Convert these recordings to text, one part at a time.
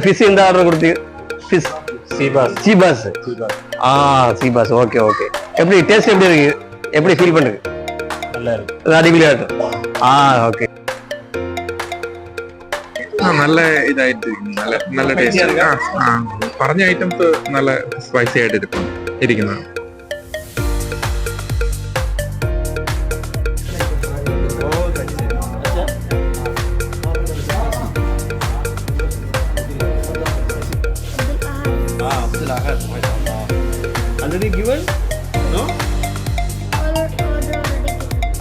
fish in the order கொடுத்து fish sea bass sea bass okay எப்படி taste எப்படி இருக்கு எப்படி ஃபீல் பண்றீங்க நல்லா இருக்கு அடிபொலியா இருக்கு ஓகே നല്ല ഇതായിട്ട് നല്ല ടേസ്റ്റ് പറഞ്ഞ ഐറ്റംസ് നല്ല സ്പൈസി ആയിട്ട് ഇരിക്കുന്നതാണ് Already given? No?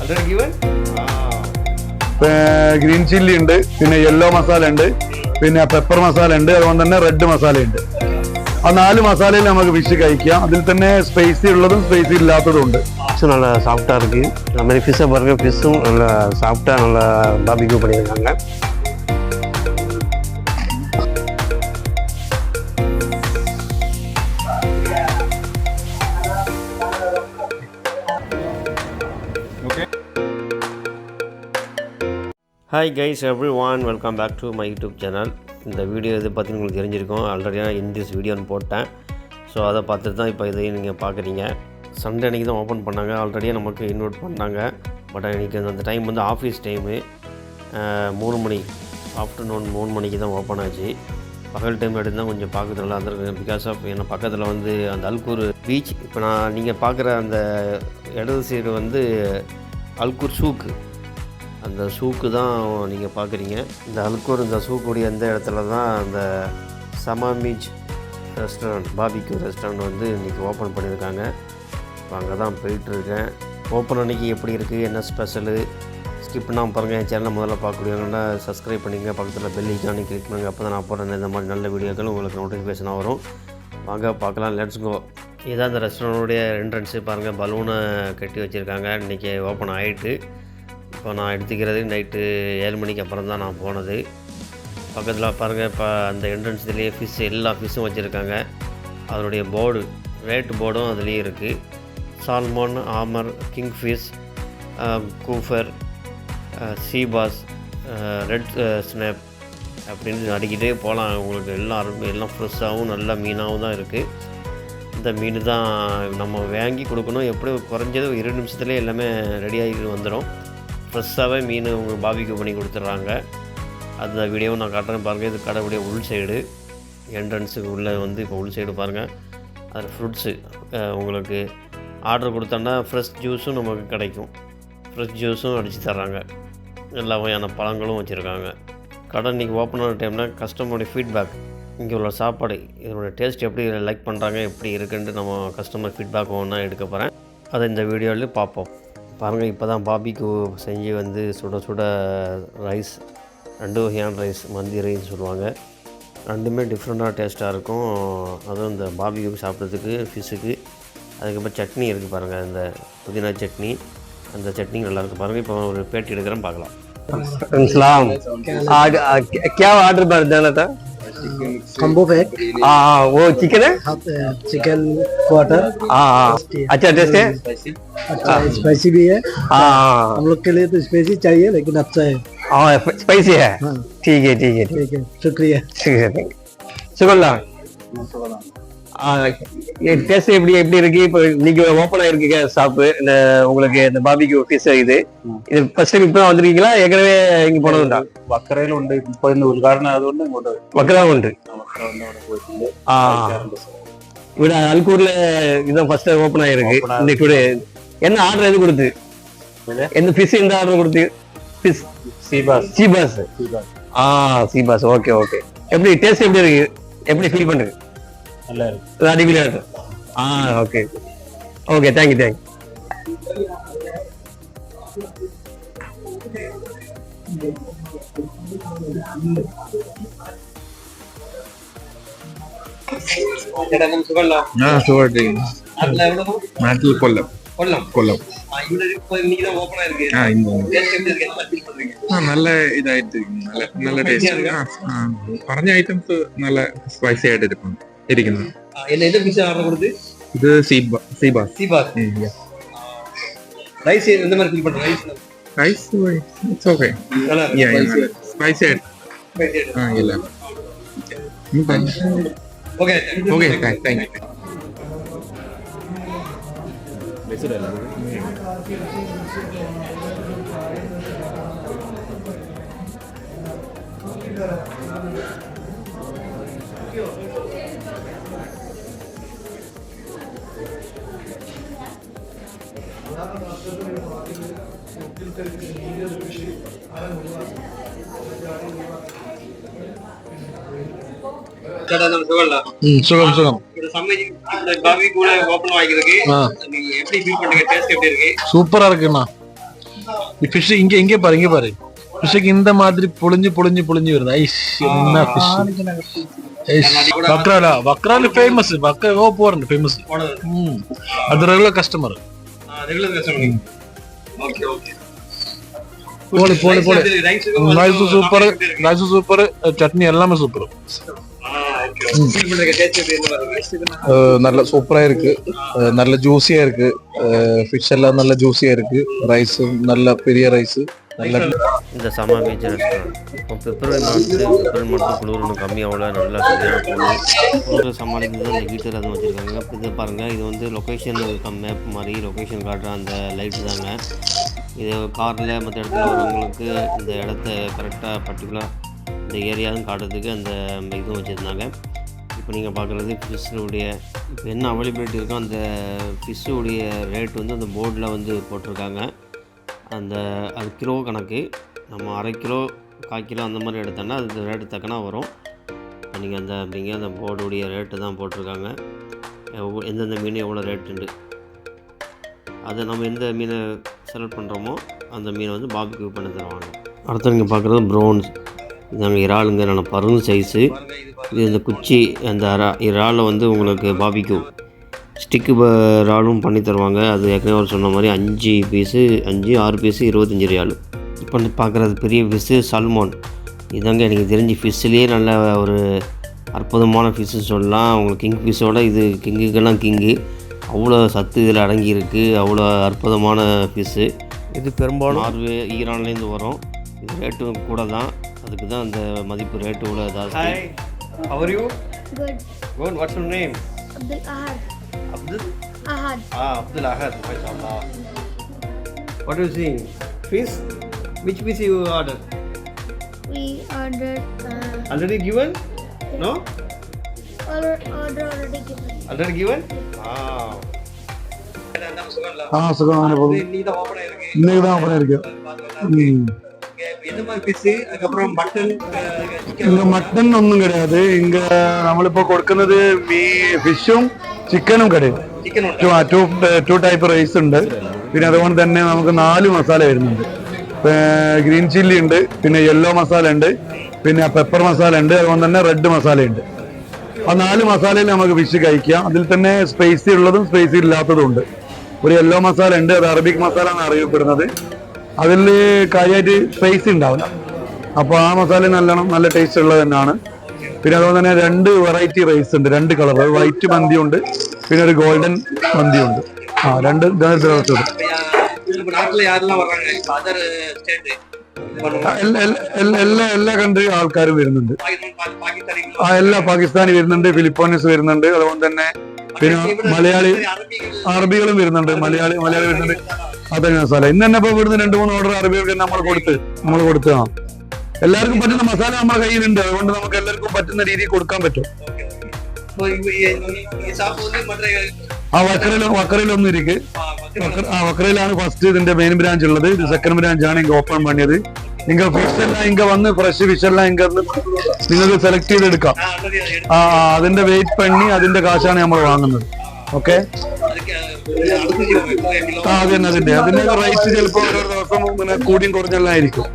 Already given? Green chilli ഉണ്ട്, പിന്നെ യെല്ലോ മസാല ഉണ്ട്, പിന്നെ പെപ്പർ മസാല ഉണ്ട്, അതുകൊണ്ട് തന്നെ റെഡ് മസാല ഉണ്ട്. ആ 4 മസാലയിൽ നമുക്ക് ഫിഷ് കഴിക്കാം. അതിൽ തന്നെ സ്പൈസി ഉള്ളതും സ്പൈസി ഇല്ലാത്തതും ഉണ്ട്. ஃபிஷ் நல்லா சாஃப்டாக இருக்குது. அது மாதிரி ஃபிஷ்ஷை பாருங்க, ஃபிஷ்ஷும் நல்லா சாஃப்டாக நல்லா பாபிக்யூ பண்ணியிருக்காங்க. Hi guys everyone, welcome back to my YouTube channel. இந்த வீடியோ இது பற்றி உங்களுக்கு தெரிஞ்சிருக்கும். ஆல்ரெடி நான் இந்திஸ் வீடியோன்னு போட்டேன். ஸோ அதை பார்த்துட்டு தான் இப்போ இதையும் நீங்கள் பார்க்குறீங்க. சண்டே அன்றைக்கி தான் ஓப்பன் பண்ணாங்க. ஆல்ரெடியே நமக்கு இன்வைட் பண்ணாங்க. பட் இன்றைக்கி அந்த டைம் வந்து ஆஃபீஸ் டைமு 3 மணி ஆஃப்டர்நூன் 3 மணிக்கு தான் ஓப்பன் ஆச்சு. பகல் டைம் எடுத்து தான் கொஞ்சம் பார்க்க நல்லா இருந்திருக்கு. பிகாஸ் ஆஃப் என்ன பக்கத்தில் வந்து அந்த அல்கூர் பீச், இப்போ நீங்கள் பார்க்குற அந்த இடது சைடு வந்து அல்கூர் சூக்கு, அந்த சூக்கு தான் நீங்கள் பார்க்குறீங்க. இந்த அல்கூர் இந்த சூக்குடைய அந்த இடத்துல தான் அந்த சமாமிஜ் ரெஸ்டாரண்ட் பாபிக்யூ ரெஸ்டாரண்ட் வந்து இன்றைக்கி ஓப்பன் பண்ணியிருக்காங்க. இப்போ அங்கே தான் போயிட்டுருக்கேன். ஓப்பன் அன்றைக்கி எப்படி இருக்குது, என்ன ஸ்பெஷலு, ஸ்கிப் பண்ணாமல் பாருங்கள். என் சேனலை முதல்ல பார்க்கக்கூடியவங்கன்னா சப்ஸ்கிரைப் பண்ணிங்க, பக்கத்தில் பெல் ஐக்கானே கிளிக் பண்ணுங்கள். அப்போ தான் நான் போடுற இந்த மாதிரி நல்ல வீடியோக்கள் உங்களுக்கு நோட்டிஃபிகேஷனாக வரும். வாங்க பார்க்கலாம், லெட்ஸ் கோ. இதுதான் அந்த ரெஸ்டாரண்ட்டுடைய என்ட்ரன்ஸு. பாருங்கள், பலூனை கட்டி வச்சுருக்காங்க. இன்றைக்கி ஓப்பன் ஆகிட்டு இப்போ நான் எடுத்துக்கிறது நைட்டு 7 மணிக்கு அப்புறம் தான் நான் போனது. பக்கத்தில் பாருங்கள், இப்போ அந்த என்ட்ரன்ஸ்லேயே ஃபிஷ் எல்லா ஃபிஷ்ஷும் வச்சுருக்காங்க. அதனுடைய போர்டு ரேட் போர்டும் அதுலேயே இருக்குது. சால்மோன், ஆமர், கிங் ஃபிஷ், கூஃபர், சீ பாஸ், ரெட் ஸ்னாப் அப்படின்னு அடிக்கிட்டே போகலாம். உங்களுக்கு எல்லாம் ஃப்ரெஷ்ஷாகவும் நல்ல மீனாகவும் தான் இருக்குது. இந்த மீன் தான் நம்ம வாங்கி கொடுக்கணும். எப்படியும் குறைஞ்சது 2 நிமிஷத்துலேயே எல்லாமே ரெடியாகி வந்துடும். ஃப்ரெஷ்ஷாகவே மீன் உங்களுக்கு பாபிக்யூ பண்ணி கொடுத்துட்றாங்க. அந்த வீடியோவும் நான் காட்டுறேன் பாருங்கள். இது கடைவுடைய உள் சைடு என்ட்ரன்ஸுக்கு உள்ளே வந்து இப்போ உள் சைடு பாருங்கள். அது ஃப்ரூட்ஸு உங்களுக்கு ஆர்டர் கொடுத்தோன்னா ஃப்ரெஷ் ஜூஸும் நமக்கு கிடைக்கும். ஃப்ரெஷ் ஜூஸும் அடித்து தர்றாங்க. எல்லா வகையான பழங்களும் வச்சுருக்காங்க. கடை இன்றைக்கி ஓப்பன் ஆன டைமில் கஸ்டமருடைய ஃபீட்பேக், இங்கே உள்ள சாப்பாடு இதனுடைய டேஸ்ட் எப்படி லைக் பண்ணுறாங்க, எப்படி இருக்குன்ட்டு நம்ம கஸ்டமர் ஃபீட்பேக் ஒன்றா எடுக்க போகிறேன். அதை இந்த வீடியோவில் பார்ப்போம். பாருங்கள், இப்போ தான் பாபிக்யூ செஞ்சு வந்து சுட சுட ரைஸ், 2 வகையான ரைஸ், மந்தி ரைஸ் சொல்லுவாங்க. ரெண்டுமே டிஃப்ரெண்ட்டாக டேஸ்ட்டாக இருக்கும். அதுவும் இந்த பாபிக்யூ சாப்பிட்றதுக்கு ஃபிஷ்ஷுக்கு. அதுக்கப்புறம் சட்னி இருக்குது பாருங்கள், இந்த புதினா சட்னி, அந்த சட்னி நல்லாயிருக்கு. பாருங்கள், இப்போ ஒரு பேட்டி எடுக்கிறேன், பார்க்கலாம். क्या ऑर्डर कर देना था? Combo pack. वो चिकन है, चिकन क्वार्टर। अच्छा टेस्ट है, अच्छा स्पाइसी भी है। हम लोग के लिए तो स्पाइसी चाहिए, लेकिन अच्छा है। स्पाइसी है, ठीक है ठीक है ठीक है, शुक्रिया। शुक्रिया। டேஸ்ட் எப்படி இருக்கு? இப்போ நீங்க ஓப்பன் ஆயிருக்கீங்க ஷாப்பு, இந்த உங்களுக்கு இந்த பாபிக்யூ ஃபிஷ் இது ஃபர்ஸ்ட் டைம் இப்போ வந்திருக்கீங்களா? ஏற்கனவே இங்க போனதுண்டா? വക്കറയിലുണ്ട്. ഇപ്പൊ ഇന്ന് ഉദ്ഘാടനം ആയതുകൊണ്ട് ഇങ്ങോട്ട് വക്കറാവുണ്ട്. ഇവിടെ അൽക്കൂറില് ഇதான் ஃபர்ஸ்ட் ஓப்பன் ஆயிருக்கு. இன்னைக்கு என்ன ஆர்டர் எது கொடுத்து, எந்த ஃபிஷ் எந்த ஆர்டர் கொடுத்து? Fish sea bass. Sea bass okay okay. எப்படி டேஸ்ட் எப்படி இருக்கு, எப்படி ஃபீல் பண்றீங்க? நல்லா இருக்கு, அடிபொலியா இருக்கு. Okay okay, thank you thank you. നാട്ടിൽ കൊല്ലം. നല്ല ഇതായിട്ട് നല്ല ടേസ്റ്റ്. പറഞ്ഞ ഐറ്റംസ് നല്ല സ്പൈസി ആയിട്ട് ഇരിക്കുന്നത്. ഇത് ரைஸ் எந்த மாதிரி ஃபீல் பண்றீங்க? ரைஸ் இட்ஸ் ஓகே, ஸ்பைசி ஆയിട്ട്. Okay okay thank you. சுகம் சுகம். சூப்பரா இருக்குண்ணா. ஃபிஷ் இங்க பாரு ஃபிஷ்ஷுக்கு இந்த மாதிரி புளிஞ்சு வருது. ஐஸ் என்ன ஃபிஷ். வக்ரால ஃபேமஸ். வக்ரா போறேன் ஃபேமஸ். அது ரெகுலர் கஸ்டமர். போடு ரைஸ் சூப்பர், சட்னி எல்லாமே சூப்பர். நல்ல சூப்பரா இருக்கு, நல்ல ஜூசியா இருக்கு. ஃபிஷ் எல்லாம் நல்ல ஜூசியா இருக்கு. ரைஸ் நல்ல பெரிய ரைஸ். இந்த சமாமிஜ் ரெஸ்டாரண்ட் இப்போ பிப்ரவரி மாதம் குளிர் கம்மியாகல, நல்லா சரியான குளிர் சமாளிக்கிறது தான் இந்த ஹீட்டர் அதுவும் வச்சுருக்காங்க. இது பாருங்கள், இது வந்து லொக்கேஷன் மேப் மாதிரி லொக்கேஷன் காட்டுற அந்த லைட்டு தாங்க. இது காரில் மற்ற இடத்துல வரவங்களுக்கு இந்த இடத்த கரெக்டாக பர்டிகுலர் இந்த ஏரியாவும் காட்டுறதுக்கு அந்த இதுவும் வச்சுருந்தாங்க. இப்போ நீங்கள் பார்க்குறது ஃபிஷ்ஷுடைய இப்போ என்ன அவைலபிலிட்டி இருக்கோ அந்த ஃபிஷ்ஷுடைய ரேட் வந்து அந்த போர்டில் வந்து போட்டிருக்காங்க. அது கிலோ கணக்கு. நம்ம அரை கிலோ 1/4 கிலோ அந்த மாதிரி எடுத்தோன்னா அது ரேட்டு தக்கனா வரும். நீங்கள் அந்த போர்டுடைய ரேட்டு தான் போட்டிருக்காங்க. எந்தெந்த மீன் எவ்வளோ ரேட்டுண்டு அதை நம்ம எந்த மீனை செலக்ட் பண்ணுறோமோ அந்த மீனை வந்து பாபிக்யூ பண்ணி தருவாங்க. அடுத்து நீங்கள் பார்க்குறது ப்ரோன்ஸ். இதாங்க இறாலுங்க, நல்ல பருந்து சைஸு. இது இந்த குச்சி அந்த இறாலில் வந்து உங்களுக்கு பாபிக்யூ ஸ்டிக்கு இறாலும் பண்ணி தருவாங்க. அது ஏற்கனவே ஒரு சொன்ன மாதிரி 5 பீஸு 6 பீஸு 25 ரியால். இப்போ பார்க்குறது பெரிய ஃபிஷ்ஷு சால்மோன். இதாங்க எனக்கு தெரிஞ்சு ஃபிஷ்ஷுலேயே நல்ல ஒரு அற்புதமான ஃபிஷ்ஷு சொல்லலாம். உங்களுக்கு கிங் ஃபிஷ்ஷோட இது கிங்குக்கெல்லாம் கிங்கு. அவ்வளோ சத்து இதில் அடங்கியிருக்கு. அவ்வளோ அற்புதமான ஃபிஷ்ஷு. இது பெரும்பாலும் நார்வே ஈரான்லேருந்து வரும். இது ரேட்டும் கூட தான். அதுக்கு தான் அந்த மதிப்பு ரேட்டு இவ்வளோ ஜாஸ்தி. Hi, how are you? Good. Good. What's your name? Abdul Ahad. Abdul? Ahad. Abdul Ahad. MashaAllah. What are you seeing? Fish? Which fish you ordered? We ordered. Already given? No? Order already given. Already given? Wow. சுகமான போகும். இன்னைக்கு தான் open இருக்கு. இங்க mutton ஒன்றும் கிடையாது. இங்க നമ്മളിപ്പോ കൊടുക്കുന്നത് ഫിഷും ചിക്കനും கிடையாது. ടു ടൈപ്പ് റൈസ് ഉണ്ട്. പിന്നെ അതുകൊണ്ട് തന്നെ നമുക്ക് 4 മസാല വരുന്നുണ്ട്. ഗ്രീൻ ചില്ലി ഉണ്ട്, പിന്നെ യെല്ലോ മസാല ഉണ്ട്, പിന്നെ പെപ്പർ മസാല ഉണ്ട്, അതുകൊണ്ട് തന്നെ റെഡ് മസാല ഉണ്ട്. ആ 4 മസാലയിൽ നമുക്ക് ഫിഷ് കഴിക്കാം. അതിൽ തന്നെ സ്പൈസി ഉള്ളതും സ്പൈസി ഇല്ലാത്തതും ഉണ്ട്. ഒരു യെല്ലോ മസാല ഉണ്ട്, അത് അറബിക് മസാല എന്നാണ് അറിയപ്പെടുന്നത്. അതിൽ കാര്യമായിട്ട് സ്പൈസി ഉണ്ടാവില്ല. അപ്പോൾ ആ മസാല നല്ല ടേസ്റ്റ് ഉള്ളത് തന്നെയാണ്. പിന്നെ അതുപോലെ തന്നെ 2 വെറൈറ്റി റൈസ് ഉണ്ട്, 2 കളർ. വൈറ്റ് മന്തി ഉണ്ട്, പിന്നെ ഒരു ഗോൾഡൻ മന്തി ഉണ്ട്. 2 എല്ലാ കൺട്രി ആൾക്കാരും വരുന്നുണ്ട്. എല്ലാ പാകിസ്ഥാനി വരുന്നുണ്ട്, ഫിലിപ്പീൻസ് വരുന്നുണ്ട്, അതുകൊണ്ട് തന്നെ പിന്നെ അറബികളും വരുന്നുണ്ട്. മലയാളി വരുന്നുണ്ട്. അതൊക്കെ മസാല ഇന്ന് തന്നെ ഇപ്പൊ ഇവിടുന്ന് 2-3 ഓർഡർ അറബികൾക്ക് നമ്മൾ കൊടുത്തതാണ്. എല്ലാവർക്കും പറ്റുന്ന മസാല നമ്മുടെ കയ്യിലുണ്ട്. അതുകൊണ്ട് നമുക്ക് എല്ലാവർക്കും പറ്റുന്ന രീതിയിൽ കൊടുക്കാൻ പറ്റും. വക്കറയിലൊന്നും ഇരിക്കും. വക്കറയിലാണ് ഫസ്റ്റ് ഇതിന്റെ മെയിൻ ബ്രാഞ്ച് ഉള്ളത്. ഇത് സെക്കൻഡ് ബ്രാഞ്ചാണ് ഇങ്ങ ഓപ്പൺ പണിയത്. നിങ്ങൾ ഫിഷ് എല്ലാം ഇങ്ങ വന്ന് ഫ്രഷ് ഫിഷ് എല്ലാം ഇങ്ങ നിങ്ങൾക്ക് സെലക്ട് ചെയ്തെടുക്കാം. അതിന്റെ വെയിറ്റ് പണി അതിന്റെ കാശാണ് നമ്മൾ വാങ്ങുന്നത്. ഓക്കെ, അതിന്റെ റേറ്റ് ചിലപ്പോ ഓരോ ദിവസം ഇങ്ങനെ കൂടിയും കുറഞ്ഞെല്ലാം ആയിരിക്കും.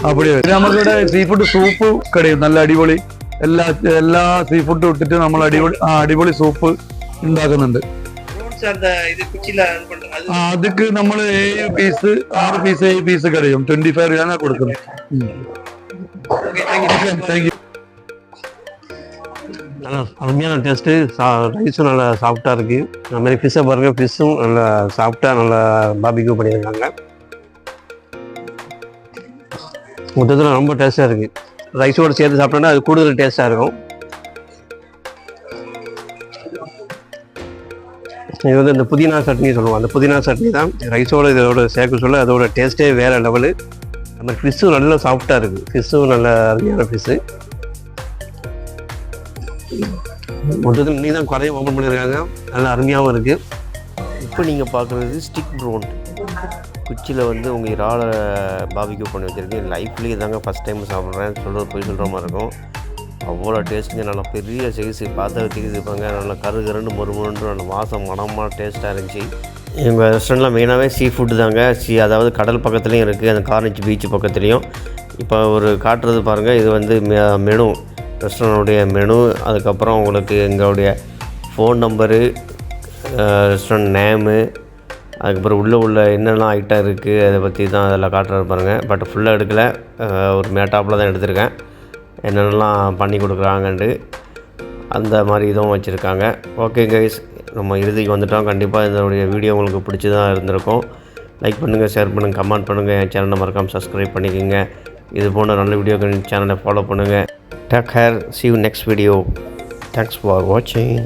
അപ്പടി നമുക്കിവിടെ സീ ഫുഡ് സൂപ്പ് കടയും നല്ല അടിപൊളി. എല്ലാ സീ ഫുഡും ഇട്ടിട്ട് നമ്മൾ അടിപൊളി സൂപ്പ് ഉണ്ടാക്കുന്നുണ്ട്. அதுக்கு നമ്മൾ 6 പീസ് 7 പീസ് കടയും 25 രൂപ കൊടുക്കുന്നത്. Thank you. நல்லா அருமையான டேஸ்ட்டு. ரைஸும் நல்லா சாஃப்டாக இருக்குது. அது மாதிரி ஃபிஷ்ஷை பாருங்கள், ஃபிஷ்ஷும் நல்லா சாஃப்டாக நல்லா பாபிக்யூ பண்ணியிருக்காங்க. மொத்தத்தில் ரொம்ப டேஸ்ட்டாக இருக்குது. ரைஸோடு சேர்த்து சாப்பிட்டோன்னா அது கூடுதல் டேஸ்ட்டாக இருக்கும். இது வந்து இந்த புதினா சட்னி சொல்லுவோம். அந்த புதினா சட்னி தான் ரைஸோடு இதோட சேர்க்க சொல்ல அதோட டேஸ்ட்டே வேறு லெவலு. அது மாதிரி ஃபிஷ்ஷும் நல்லா சாஃப்டாக இருக்குது. ஃபிஷ்ஷும் நல்ல அருமையான ஃபிஷ்ஷு. மொத்தத்தில் நீ தான் குறையும் ஓப்பன் பண்ணியிருக்காங்க. நல்லா அருமையாகவும் இருக்குது. இப்போ நீங்கள் பார்க்குறது ஸ்டிக் ப்ரோன். குச்சியில் வந்து உங்கள் இறாலை பாபிக்யூ பண்ணி வச்சுருக்கேன். லைஃப்லேயே தாங்க ஃபஸ்ட் டைம் சாப்பிட்றேன். போய் சொல்கிற மாதிரி இருக்கும். அவ்வளோ டேஸ்ட்டுங்க. நல்லா பெரிய சைஸு பார்த்தாவே தெரியுதுப்பாங்க. நல்லா கருன்னு மொறுமொன்று நல்ல வாசம் மனமாக டேஸ்ட்டாக இருந்துச்சு. எங்கள் ரெஸ்டாரண்ட்டில் மெயினாகவே சீ ஃபுட்டு தாங்க. அதாவது கடல் பக்கத்துலேயும் இருக்குது, அந்த கார்னிச் பீச் பக்கத்துலேயும். இப்போ ஒரு காட்டுறது பாருங்கள். இது வந்து மெனு, ரெஸ்டாரண்ட்டுடைய மெனு. அதுக்கப்புறம் உங்களுக்கு எங்களுடைய ஃபோன் நம்பரு, ரெஸ்டாரண்ட் நேமு, அதுக்கப்புறம் உள்ள என்னெல்லாம் ஐட்டம் இருக்குது அதை பற்றி தான் அதில் காட்டுறது பாருங்கள். பட் ஃபுல்லாக எடுக்கலை, ஒரு மேட்டாப்பில் தான் எடுத்திருக்கேன். என்னென்னலாம் பண்ணி கொடுக்குறாங்கன்ட்டு அந்த மாதிரி இதுவும் வச்சுருக்காங்க. ஓகே கைஸ், நம்ம இறுதிக்கு வந்துட்டோம். கண்டிப்பாக இதனுடைய வீடியோ உங்களுக்கு பிடிச்சதாக இருந்திருக்கும். லைக் பண்ணுங்கள், ஷேர் பண்ணுங்கள், கமெண்ட் பண்ணுங்கள். என் சேனலை மறக்காமல் சப்ஸ்கிரைப் பண்ணிக்கோங்க. இது போன்ற நல்ல வீடியோக்கள் சேனலை ஃபாலோ பண்ணுங்கள். Take care, see you next video. Thanks for watching.